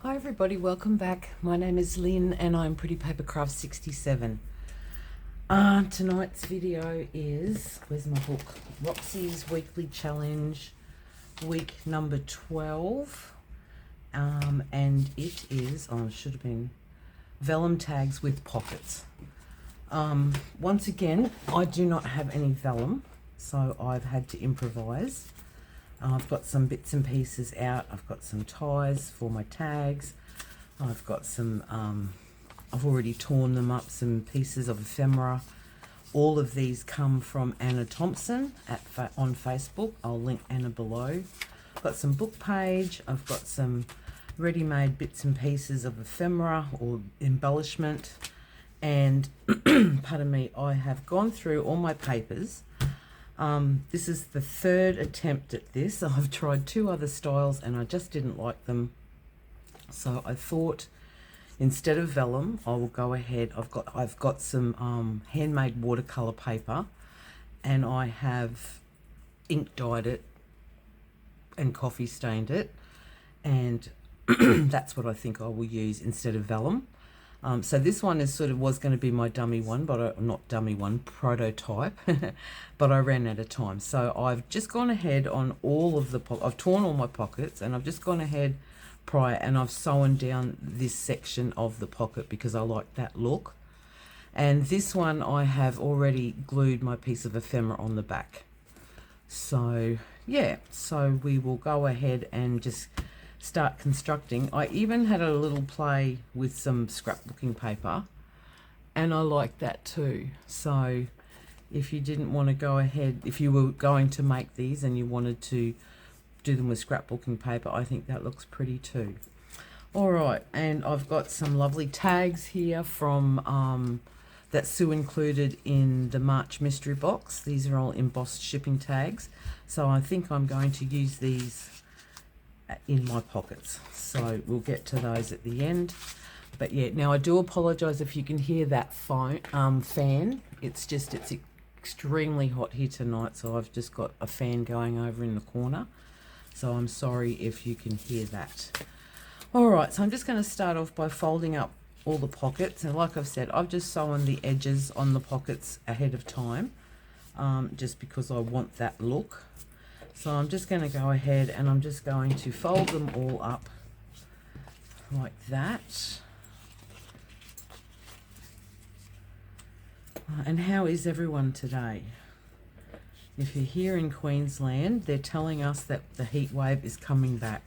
Hi everybody, welcome back. My name is Lynn and I'm Pretty Papercrafts 67. Tonight's video is, where's my book? Roxy's Weekly Challenge, week number 12. And it is, it should have been vellum tags with pockets. Once again, I do not have any vellum, so I've had to improvise. I've got some bits and pieces out. I've got some ties for my tags. I've got some, I've already torn them up, some pieces of ephemera. All of these come from Anna Thompson on Facebook. I'll link Anna below. I've got some book page. I've got some ready-made bits and pieces of ephemera or embellishment. And, pardon me, I have gone through all my papers. This is the third attempt at this. I've tried two other styles and I just didn't like them. So I thought instead of vellum, I will go ahead. I've got some handmade watercolor paper and I have ink dyed it and coffee stained it. And that's what I think I will use instead of vellum. So this one is was going to be my dummy one, but not dummy one, prototype, but I ran out of time. So I've just gone ahead on all of the, I've torn all my pockets and I've just gone ahead prior and I've sewn down this section of the pocket because I like that look. And this one I have already glued my piece of ephemera on the back. So yeah, so we will go ahead and just start constructing. I even had a little play with some scrapbooking paper and I like that too. So if you didn't want to go ahead, if you were going to make these and you wanted to do them with scrapbooking paper, I think that looks pretty too. All right, and I've got some lovely tags here from that Sue included in the March mystery box. These are all embossed shipping tags. So I think I'm going to use these in my pockets, so we'll get to those at the end. But yeah, now I do apologize if you can hear that fan. It's extremely hot here tonight, so I've just got a fan going over in the corner, so I'm sorry if you can hear that. All right, so I'm just going to start off by folding up all the pockets, and like I've said, I've just sewn the edges on the pockets ahead of time, just because I want that look. So I'm just going to go ahead and I'm just going to fold them all up like that. And how is everyone today? If you're here in Queensland, they're telling us that the heat wave is coming back.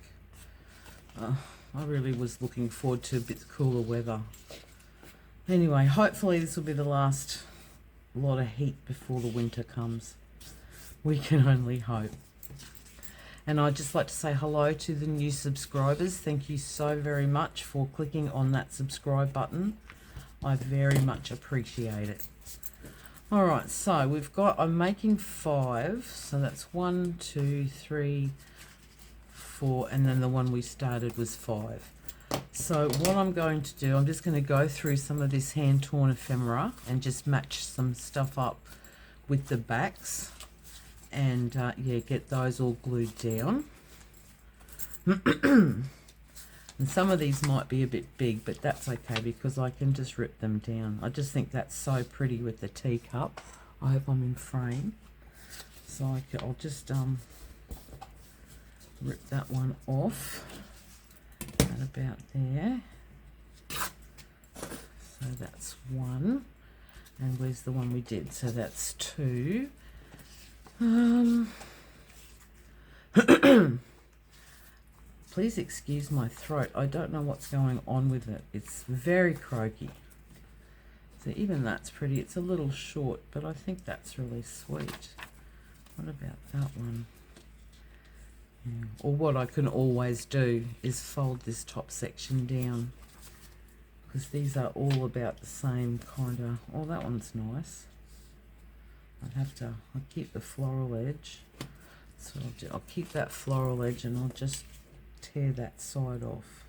I really was looking forward to a bit cooler weather. Anyway, hopefully this will be the last lot of heat before the winter comes. We can only hope. And I'd just like to say hello to the new subscribers. Thank you so very much for clicking on that subscribe button. I very much appreciate it. All right, so we've got, I'm making 5. So that's 1, 2, 3, 4, and then the one we started was 5. So what I'm going to do, I'm just going to go through some of this hand-torn ephemera and just match some stuff up with the backs. And yeah, get those all glued down. And some of these might be a bit big, but that's okay because I can just rip them down. I just think that's so pretty with the teacup. I hope I'm in frame. So I'll just rip that one off. That about there. So that's 1. And where's the one we did? So that's 2. Please excuse my throat. I don't know what's going on with it. It's very croaky. So even that's pretty. It's a little short, but I think that's really sweet. What about that one? Yeah. Or what I can always do is fold this top section down, because these are all about the same kind of. Oh, that one's nice. I'll keep the floral edge. So I'll keep that floral edge and I'll just tear that side off.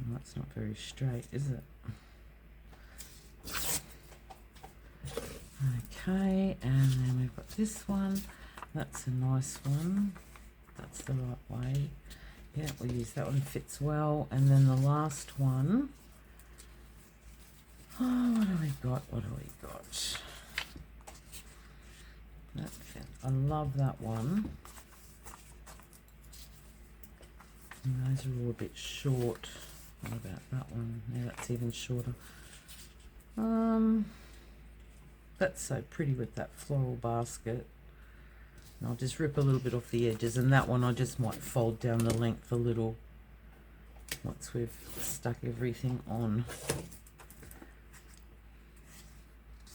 Oh, that's not very straight, is it? Okay, and then we've got this one. That's a nice one. That's the right way. Yeah, we'll use that one, fits well. And then the last one. Oh, what do we got? What do we got? I love that one. And those are all a bit short. What about that one? Yeah, that's even shorter. That's so pretty with that floral basket. And I'll just rip a little bit off the edges, and that one I just might fold down the length a little once we've stuck everything on.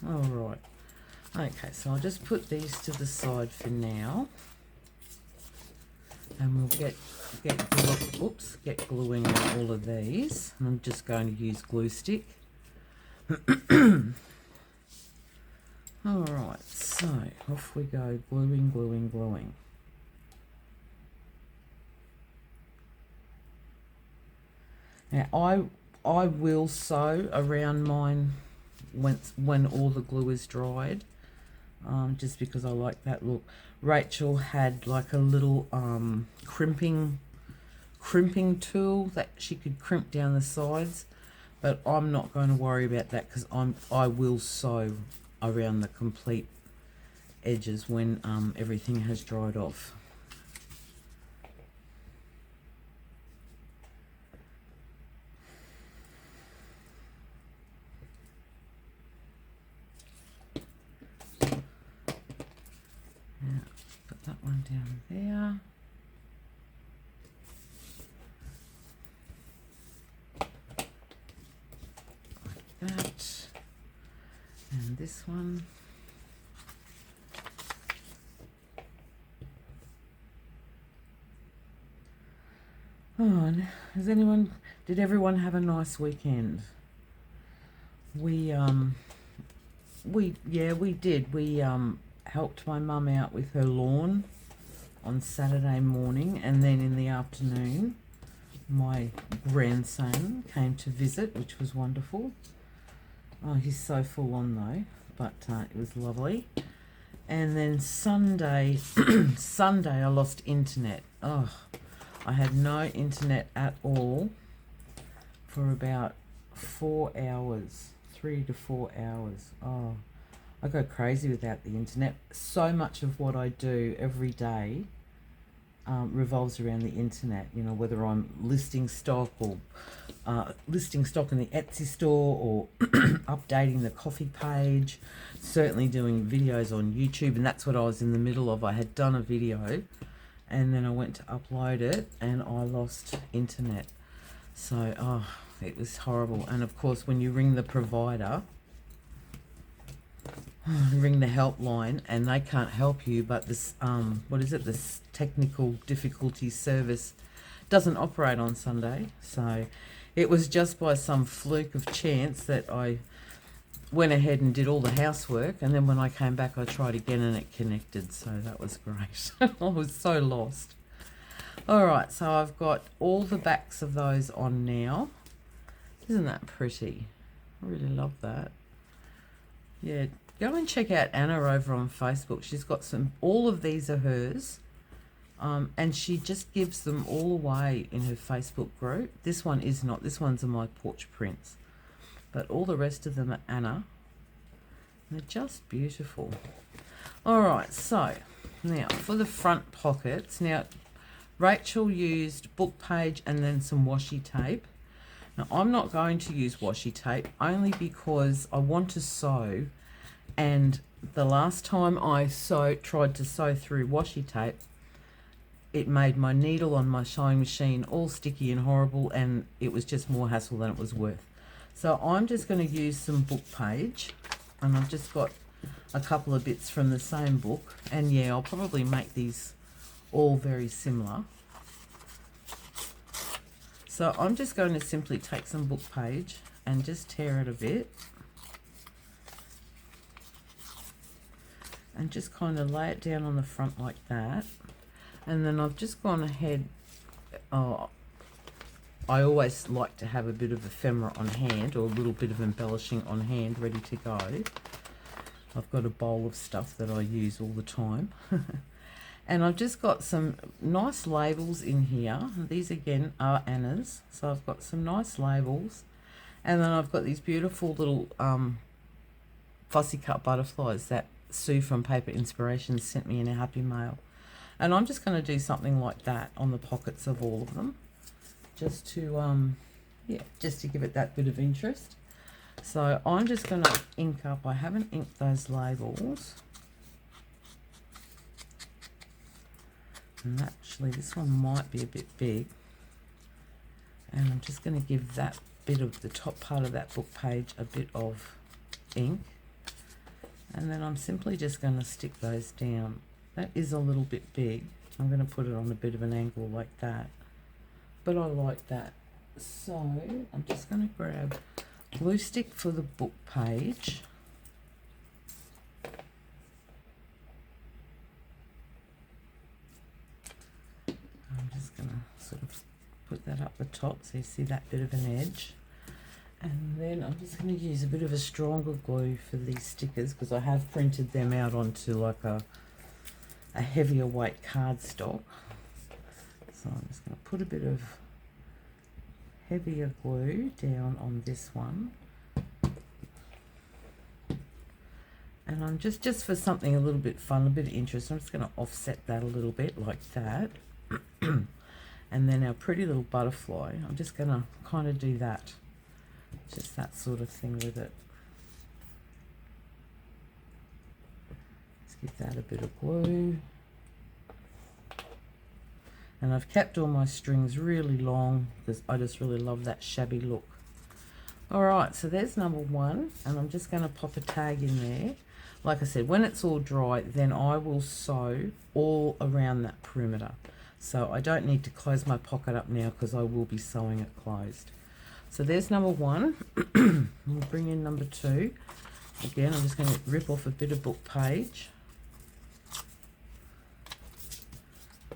All right. Okay, so I'll just put these to the side for now, and we'll get gluing on all of these. And I'm just going to use glue stick. All right, so off we go, gluing, gluing, gluing. Now I will sew around mine when all the glue is dried, just because I like that look. Rachel had like a little crimping tool that she could crimp down the sides, but I'm not going to worry about that because I will sew around the complete edges when everything has dried off. Now, put that one down there. Like that. And this one. Oh, did everyone have a nice weekend? We did. We helped my mum out with her lawn on Saturday morning, and then in the afternoon my grandson came to visit, which was wonderful. Oh, he's so full on though, but it was lovely. And then Sunday, I lost internet. Oh, I had no internet at all for about 4 hours, 3 to 4 hours. Oh, I go crazy without the internet. So much of what I do every day revolves around the internet. You know, whether I'm listing stock or listing stock in the Etsy store, or updating the coffee page, certainly doing videos on YouTube, and that's what I was in the middle of. I had done a video and then I went to upload it and I lost internet. So, oh, it was horrible. And of course, when you ring the provider, ring the helpline, and they can't help you, but this this technical difficulty service doesn't operate on Sunday. So it was just by some fluke of chance that I went ahead and did all the housework, and then when I came back I tried again and it connected, so that was great. I was so lost. Alright, so I've got all the backs of those on now. Isn't that pretty? I really love that. Yeah, go and check out Anna over on Facebook. She's got all of these are hers. And she just gives them all away in her Facebook group. This one is not. This one's my porch prints. But all the rest of them are Anna. They're just beautiful. Alright, so now for the front pockets. Now, Rachel used book page and then some washi tape. Now, I'm not going to use washi tape only because I want to sew. And the last time I tried to sew through washi tape, it made my needle on my sewing machine all sticky and horrible, and it was just more hassle than it was worth. So I'm just going to use some book page, and I've just got a couple of bits from the same book, and yeah, I'll probably make these all very similar. So I'm just going to simply take some book page and just tear it a bit, and just kind of lay it down on the front like that. And then I've just gone ahead, I always like to have a bit of ephemera on hand, or a little bit of embellishing on hand ready to go. I've got a bowl of stuff that I use all the time. And I've just got some nice labels in here. These again are Anna's. So I've got some nice labels. And then I've got these beautiful little fussy cut butterflies that Sue from Paper Inspirations sent me in a happy mail. And I'm just going to do something like that on the pockets of all of them. Just to, just to give it that bit of interest. So I'm just going to ink up. I haven't inked those labels. And actually this one might be a bit big. And I'm just going to give that bit of the top part of that book page a bit of ink. And then I'm simply just going to stick those down. That is a little bit big. I'm going to put it on a bit of an angle like that. But I like that. So I'm just going to grab glue stick for the book page. I'm just going to sort of put that up the top so you see that bit of an edge. And then I'm just going to use a bit of a stronger glue for these stickers because I have printed them out onto like a heavier weight cardstock. So I'm just going to put a bit of heavier glue down on this one. And I'm just for something a little bit fun, a bit of interest, I'm just going to offset that a little bit like that. And then our pretty little butterfly, I'm just going to kind of do that. Just that sort of thing with it. Let's give that a bit of glue. And I've kept all my strings really long because I just really love that shabby look. Alright, so there's number one, and I'm just going to pop a tag in there. Like I said, when it's all dry, then I will sew all around that perimeter. So I don't need to close my pocket up now because I will be sewing it closed. So there's number one. We'll bring in number two. Again, I'm just going to rip off a bit of book page.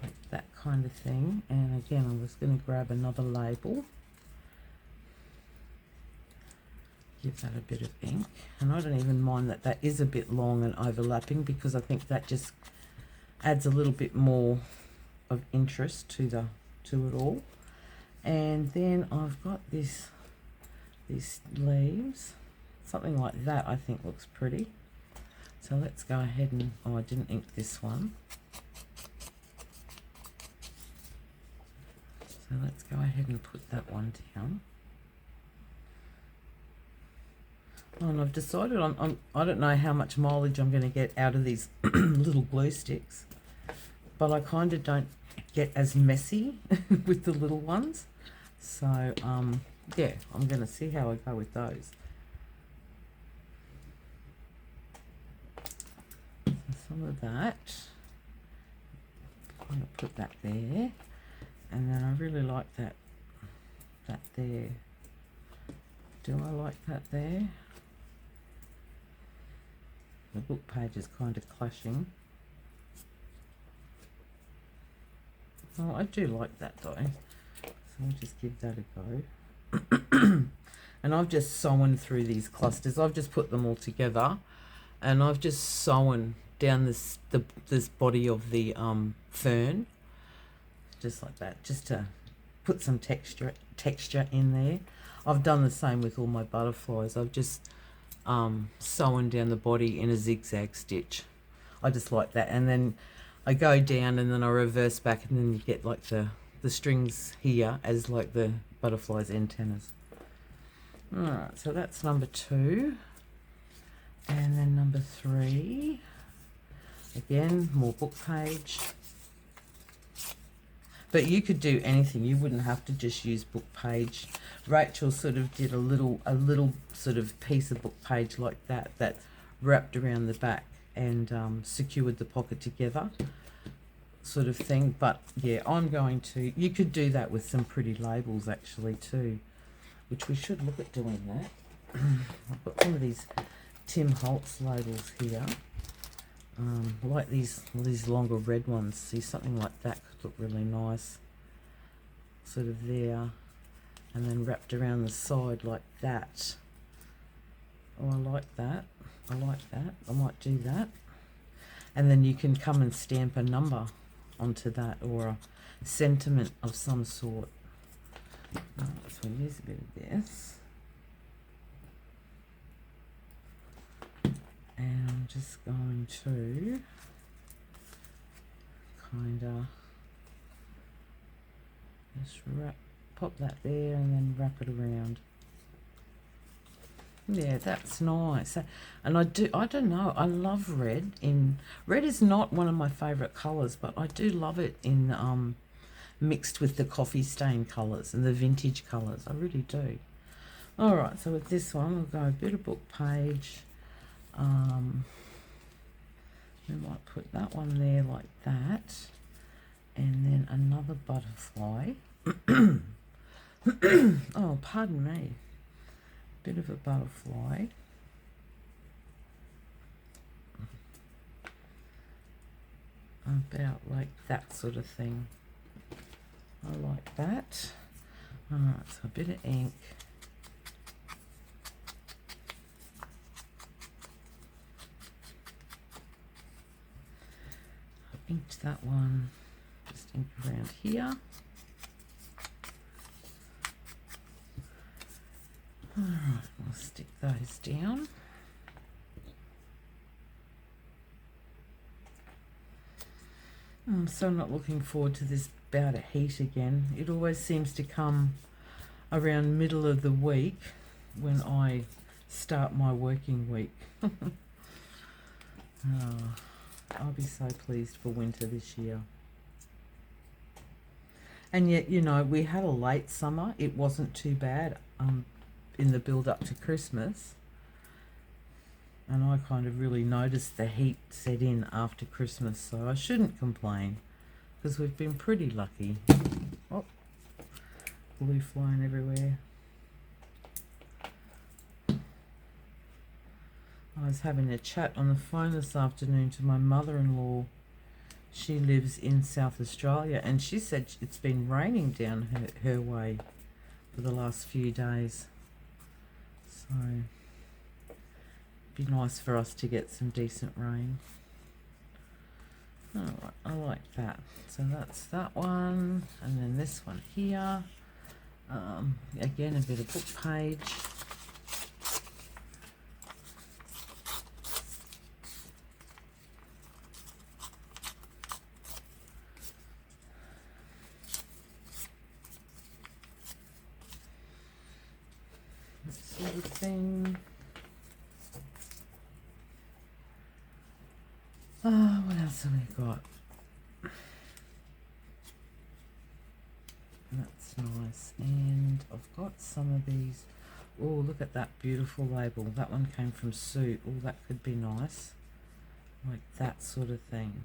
Like that kind of thing. And again, I'm just going to grab another label. Give that a bit of ink. And I don't even mind that that is a bit long and overlapping because I think that just adds a little bit more of interest to it all. And then I've got these leaves, something like that I think looks pretty. So let's go ahead and, oh, I didn't ink this one. So let's go ahead and put that one down. Oh, and I've decided I don't know how much mileage I'm going to get out of these little glue sticks, but I kind of don't get as messy with the little ones. So, yeah, I'm going to see how I go with those. So some of that, I'm going to put that there. And then I really like that there. Do I like that there? The book page is kind of clashing. Oh, I do like that though. So I'll just give that a go. And I've just sewn through these clusters. I've just put them all together and I've just sewn down this body of the fern. Just like that, just to put some texture in there. I've done the same with all my butterflies. I've just sewn down the body in a zigzag stitch. I just like that. And then I go down and then I reverse back and then you get like the strings here as like the butterfly's antennas. Alright, so that's number two. And then number three. Again, more book page. But you could do anything. You wouldn't have to just use book page. Rachel sort of did a little sort of piece of book page like that wrapped around the back and secured the pocket together, sort of thing. But yeah, I'm going to. You could do that with some pretty labels actually too, which we should look at doing that. I've got some of these Tim Holtz labels here. I like these longer red ones. See, something like that could look really nice. Sort of there. And then wrapped around the side like that. Oh, I like that. I like that. I might do that. And then you can come and stamp a number onto that, or a sentiment of some sort. So we'll use a bit of this. And I'm just going to kind of just pop that there and then wrap it around. Yeah, that's nice. And I don't know, I love red. Red is not one of my favourite colours, but I do love it in mixed with the coffee stain colours and the vintage colours. I really do. Alright, so with this one we'll go a bit of book page. We might put that one there like that, and then another butterfly. Oh, pardon me. Bit of a butterfly. About like that sort of thing. I like that. Alright, so a bit of ink. I've inked that one. Just ink around here. Alright, we'll stick those down. I'm so not looking forward to this bout of heat again. It always seems to come around middle of the week when I start my working week. I'll be so pleased for winter this year. And yet, you know, we had a late summer. It wasn't too bad in the build up to Christmas. And I kind of really noticed the heat set in after Christmas, so I shouldn't complain because we've been pretty lucky. Oh, glue flying everywhere. I was having a chat on the phone this afternoon to my mother-in-law. She lives in South Australia, and she said it's been raining down her way for the last few days. So be nice for us to get some decent rain. Alright, I like that. So that's that one, and then this one here. Again, a bit of book page. That sort of thing. What else have we got? That's nice. And I've got some of these. Oh, look at that beautiful label. That one came from Sue. Oh, that could be nice. Like that sort of thing.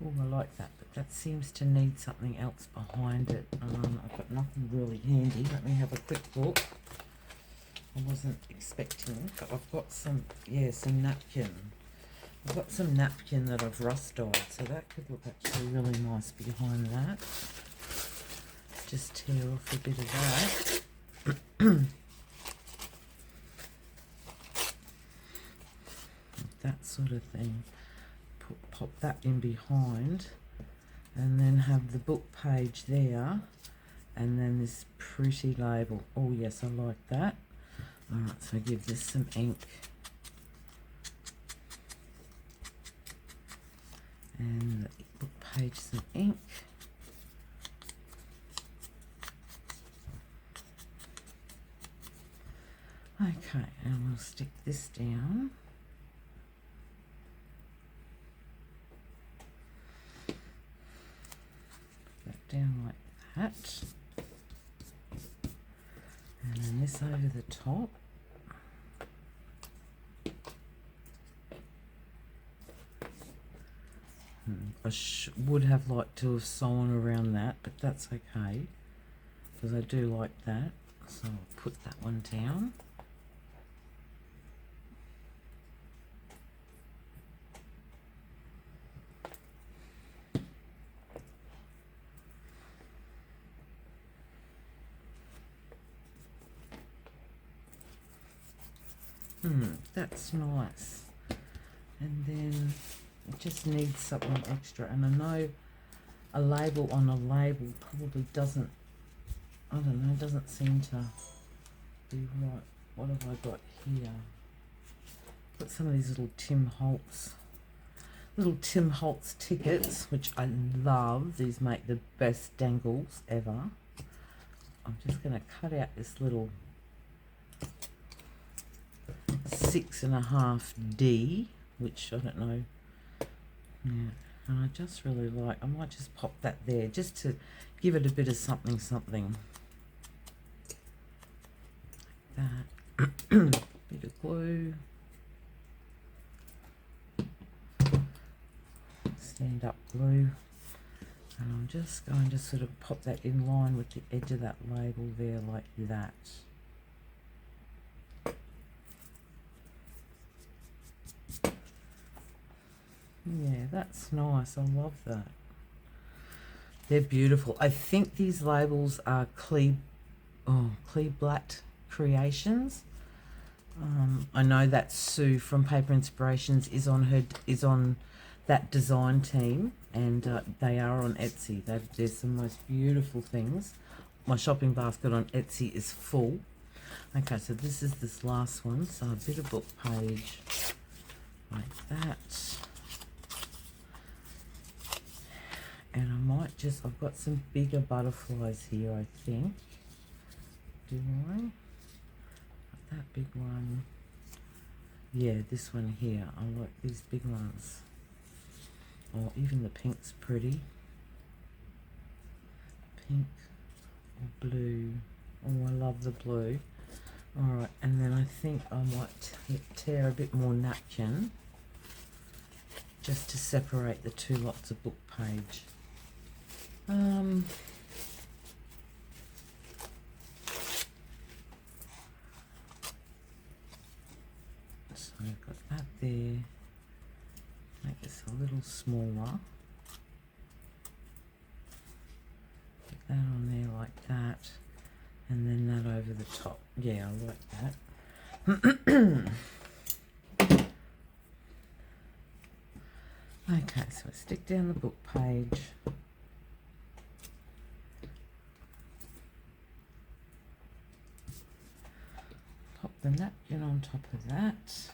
Oh, I like that. But that seems to need something else behind it. I've got nothing really handy. Let me have a quick look. I wasn't expecting, but I've got some, yeah, some napkin. I've got some napkin that I've rust dyed, so that could look actually really nice behind that. Just tear off a bit of that. That sort of thing. Pop that in behind, and then have the book page there, and then this pretty label. Oh yes, I like that. Alright, so give this some ink. And the book page some ink. Okay, and we'll stick this down. Put that down like that. And then this over the top. I would have liked to have sewn around that, but that's okay because I do like that. So I'll put that one down. That's nice. And then It just needs something extra, and I know a label on a label probably doesn't, I don't know, doesn't seem to be right. What have I got here? Got some of these little Tim Holtz tickets, which I love. These make the best dangles ever. I'm just going to cut out this little 6.5D, which I don't know. Yeah, and I just really like, I might just pop that there just to give it a bit of something. Like that. Bit of glue. Stand up glue. And I'm just going to sort of pop that in line with the edge of that label there, like that. Yeah, that's nice. I love that. They're beautiful. I think these labels are Kleeblatt Creations. I know that Sue from Paper Inspirations is on that design team, and they are on Etsy. There's some most beautiful things. My shopping basket on Etsy is full. Okay, so this is this last one. So a bit of book page like that. And I might just, I've got some bigger butterflies here, I think. Do I? Got that big one. Yeah, this one here. I like these big ones. Oh, even the pink's pretty. Pink or blue. Oh, I love the blue. Alright, and then I think I might tear a bit more napkin just to separate the two lots of book page. So I've got that there. Make this a little smaller. Put that on there like that, and then that over the top. Yeah, I like that. Okay, so I stick down the book page. Pop the napkin on top of that.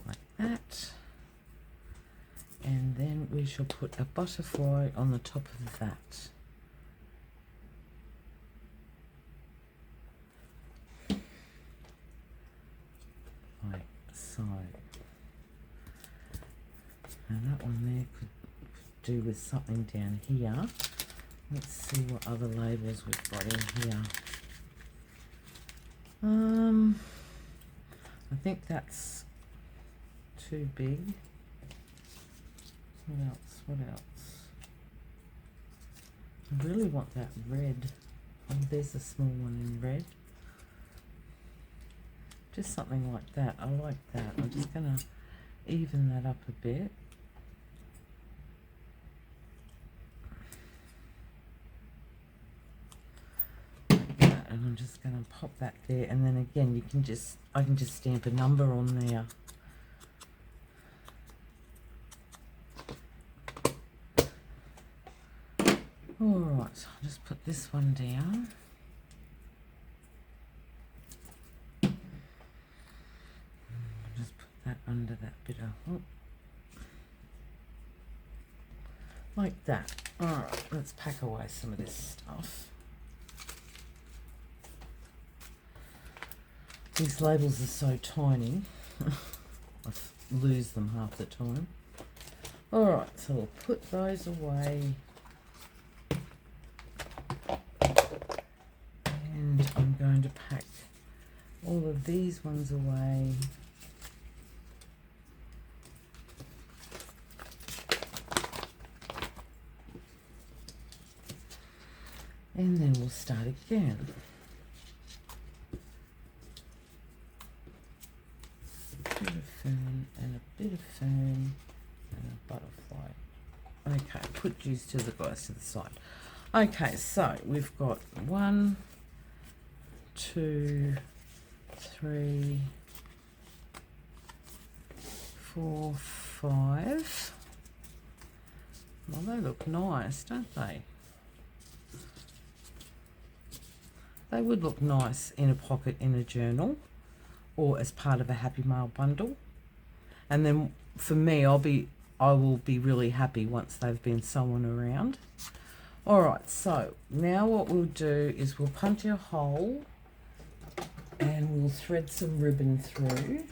Like that. And then we shall put a butterfly on the top of that. Like so. And that one there could do with something down here. Let's see what other labels we've got in here. I think that's too big. What else? What else? I really want that red. Oh, there's a small one in red. Just something like that. I like that. I'm just going to even that up a bit. Like that. And I'm just going to pop that there. And then again, you can just, I can just stamp a number on there. Alright, so I'll just put this one down. Just put that under that bit of, like that. Alright, let's pack away some of this stuff. These labels are so tiny, I lose them half the time. Alright, so we'll put those away. And I'm going to pack all of these ones away. And then we'll start again. A bit of fern and a bit of fern and a butterfly. Okay, put these to the guys to the side. Okay, so we've got 1, 2, 3, 4, 5. Well, they look nice, don't they? They would look nice in a pocket in a journal or as part of a Happy Mail bundle. And then for me, I will be really happy once they've been sewn around. All right, so now what we'll do is we'll punch a hole and we'll thread some ribbon through.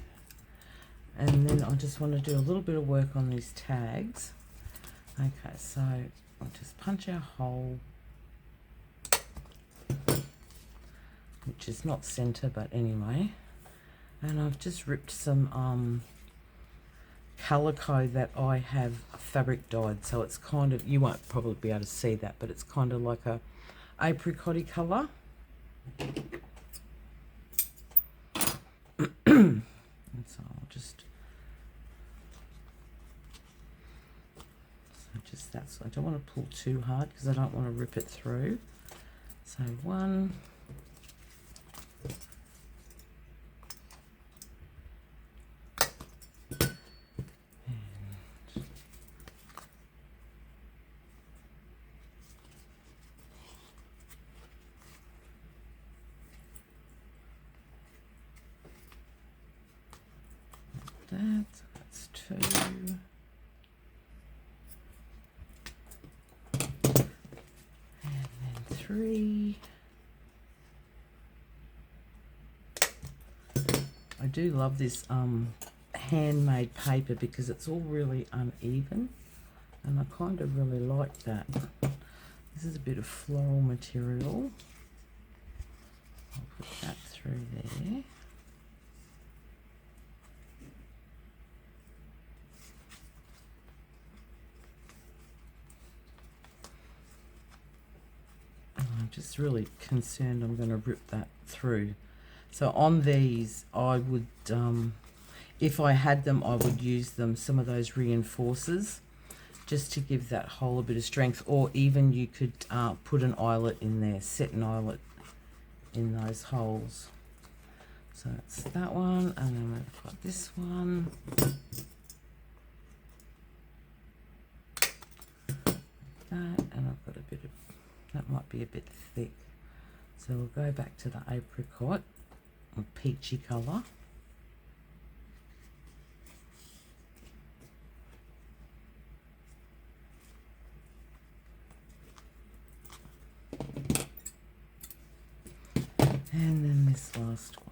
And then I just want to do a little bit of work on these tags. Okay, so I'll just punch our hole, which is not center, but anyway. And I've just ripped some calico that I have fabric dyed, so it's kind of, you won't probably be able to see that, but it's kind of like a apricot-y colour. And so I'll just that, so I don't want to pull too hard because I don't want to rip it through. So 1, that's 2. And then 3. I do love this handmade paper because it's all really uneven, and I kind of really like that. This is a bit of floral material. I'll put that through there. I'm just really concerned I'm going to rip that through. So on these, I would, if I had them, I would use them, some of those reinforcers, just to give that hole a bit of strength, or even you could put an eyelet in there, set an eyelet in those holes. So that's that one, and then we've got this one. That, and I've got a bit of, that might be a bit thick. So we'll go back to the apricot, or peachy colour. And then this last one.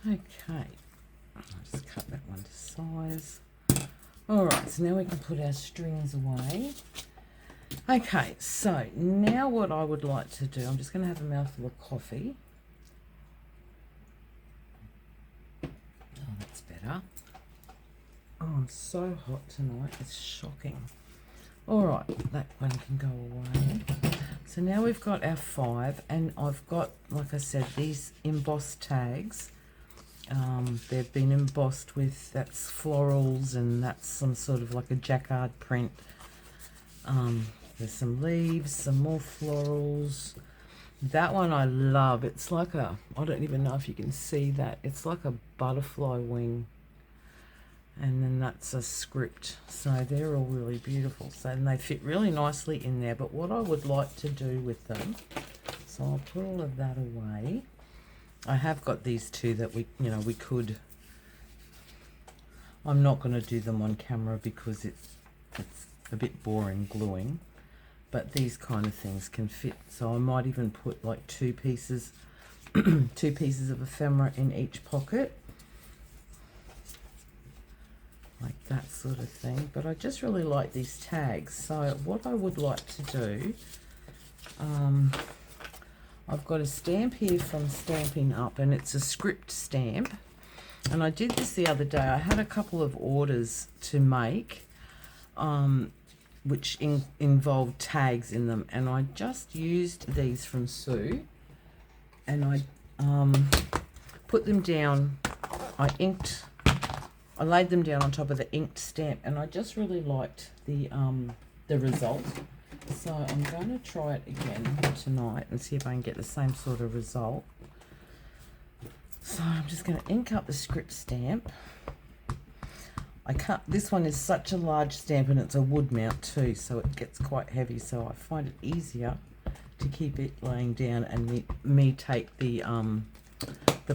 Okay, I'll just cut that one to size. All right, so now we can put our strings away. Okay, so now what I would like to do, I'm just going to have a mouthful of coffee. Oh, that's better. Oh, I'm so hot tonight, it's shocking. All right, that one can go away. So now we've got our 5, and I've got, like I said, these embossed tags. They've been embossed with, that's florals, and that's some sort of like a jacquard print. There's some leaves, some more florals. That one I love. It's like a, I don't even know if you can see that. It's like a butterfly wing. And then that's a script. So they're all really beautiful. So and they fit really nicely in there. But what I would like to do with them, so I'll put all of that away. I have got these two that we could. I'm not going to do them on camera because it's a bit boring gluing. But these kind of things can fit. So I might even put like 2 pieces, 2 pieces of ephemera in each pocket. Like that sort of thing. But I just really like these tags. So what I would like to do, I've got a stamp here from Stampin' Up, and it's a script stamp. And I did this the other day. I had a couple of orders to make, which involved tags in them, and I just used these from Sue, and I put them down. I laid them down on top of the inked stamp, and I just really liked the result. So I'm going to try it again tonight and see if I can get the same sort of result. So I'm just going to ink up the script stamp. This one is such a large stamp, and it's a wood mount too, so it gets quite heavy, so I find it easier to keep it laying down and me take the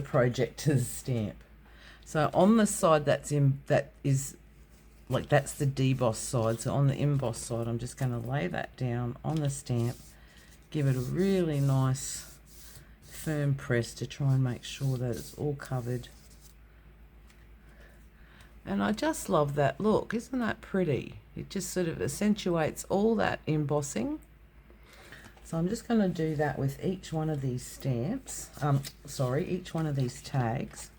projector's stamp. So on the side that's the deboss side, so on the emboss side I'm just going to lay that down on the stamp, give it a really nice firm press to try and make sure that it's all covered. And I just love that look. Isn't that pretty? It just sort of accentuates all that embossing. So I'm just going to do that with each one of these stamps. Each one of these tags.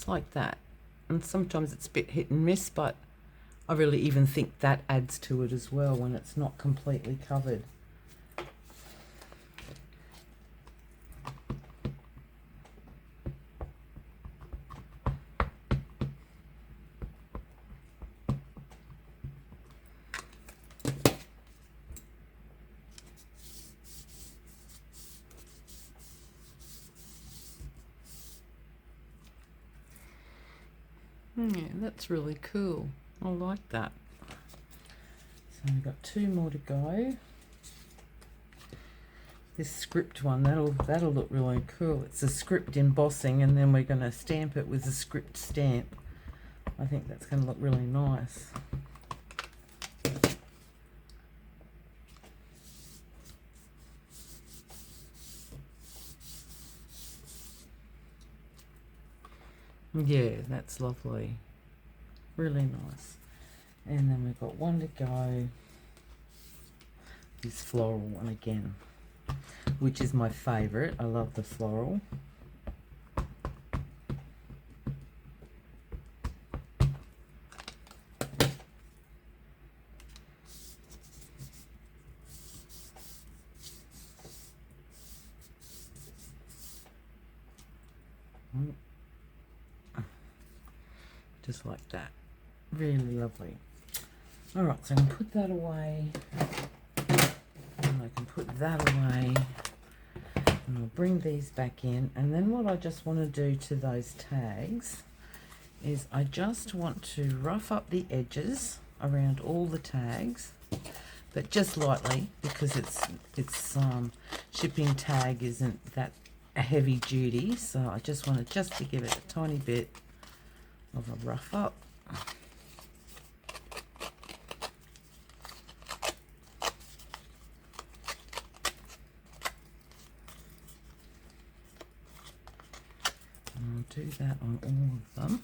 Like that. And sometimes it's a bit hit and miss, but I really even think that adds to it as well when it's not completely covered. Yeah, that's really cool. I like that. So we've got 2 more to go. This script one, that'll look really cool. It's a script embossing, and then we're going to stamp it with a script stamp. I think that's going to look really nice. Yeah, that's lovely. Really nice. And then we've got 1 to go. This floral one again, which is my favourite. I love the floral. Just like that. Really lovely. Alright, so I can put that away. And I can put that away. And I'll bring these back in. And then what I just want to do to those tags is I just want to rough up the edges around all the tags. But just lightly, because it's shipping tag isn't that heavy duty. So I just want to give it a tiny bit of a rough up. And I'll do that on all of them.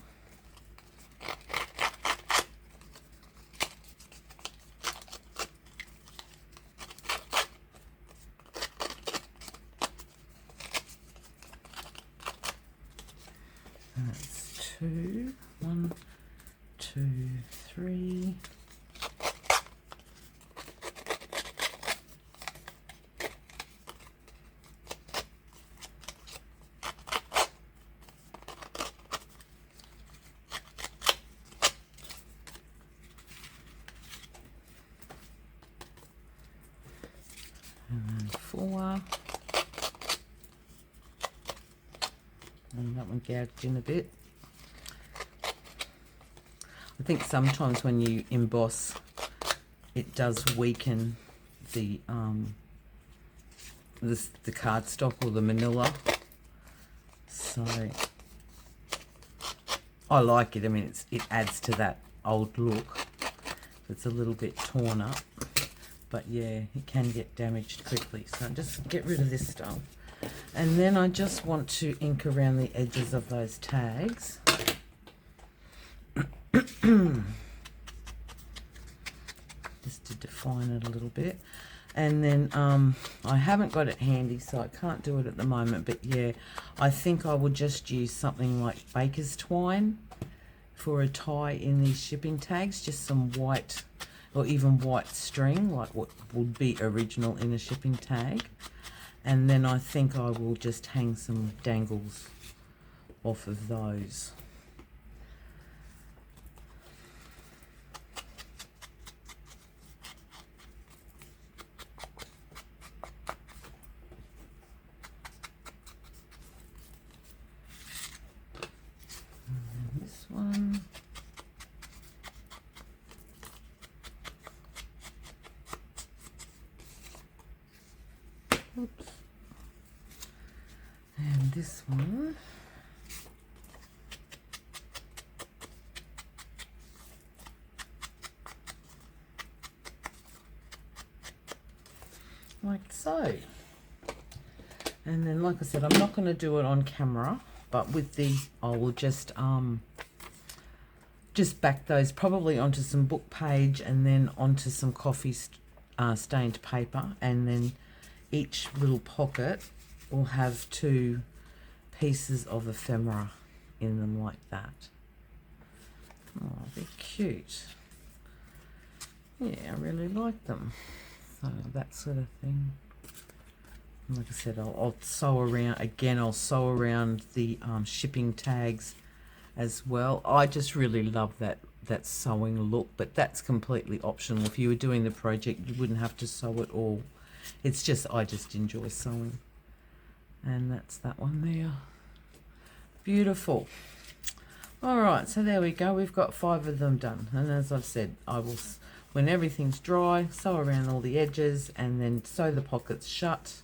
That's 2. 1, 2, 3. And then 4. And that one gouged in a bit. I think sometimes when you emboss, it does weaken the cardstock or the manila. So I like it. I mean, it adds to that old look. It's a little bit torn up, but yeah, it can get damaged quickly. So just get rid of this stuff. And then I just want to ink around the edges of those tags. Just to define it a little bit. And then I haven't got it handy, so I can't do it at the moment. But yeah, I think I will just use something like baker's twine for a tie in these shipping tags. Just some white or even white string, like what would be original in a shipping tag. And then I think I will just hang some dangles off of those. One. Oops. And this one. Like so. And then, like I said, I'm not going to do it on camera, but with these I will just back those probably onto some book page and then onto some coffee stained paper, and then each little pocket will have 2 pieces of ephemera in them like that. Oh, they're cute. Yeah, I really like them. So that sort of thing. Like I said, I'll sew around again. I'll sew around the shipping tags as well. I just really love that sewing look, but that's completely optional. If you were doing the project, you wouldn't have to sew it all. It's just, I just enjoy sewing. And that's that one there. Beautiful. All right, so there we go. We've got 5 of them done. And as I've said, I will, when everything's dry, sew around all the edges and then sew the pockets shut.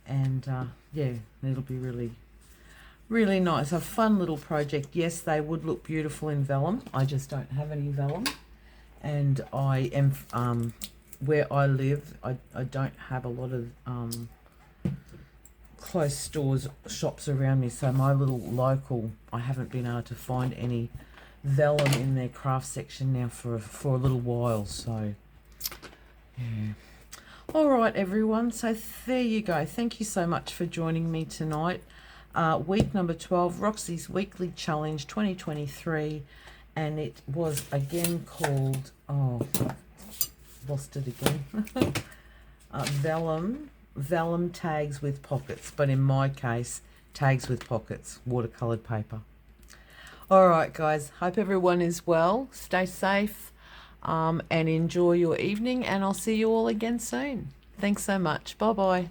And yeah, it'll be really nice. A fun little project. Yes, they would look beautiful in vellum. I just don't have any vellum. And I am, where I live, I don't have a lot of close shops around me. So my little local, I haven't been able to find any vellum in their craft section now for a little while. So, yeah. All right, everyone. So there you go. Thank you so much for joining me tonight. Week number 12, Roxy's Weekly Challenge 2023. And it was again called, oh, lost it again. Vellum tags with pockets. But in my case, tags with pockets, watercolored paper. All right, guys. Hope everyone is well. Stay safe. And enjoy your evening, and I'll see you all again soon. Thanks so much. Bye-bye.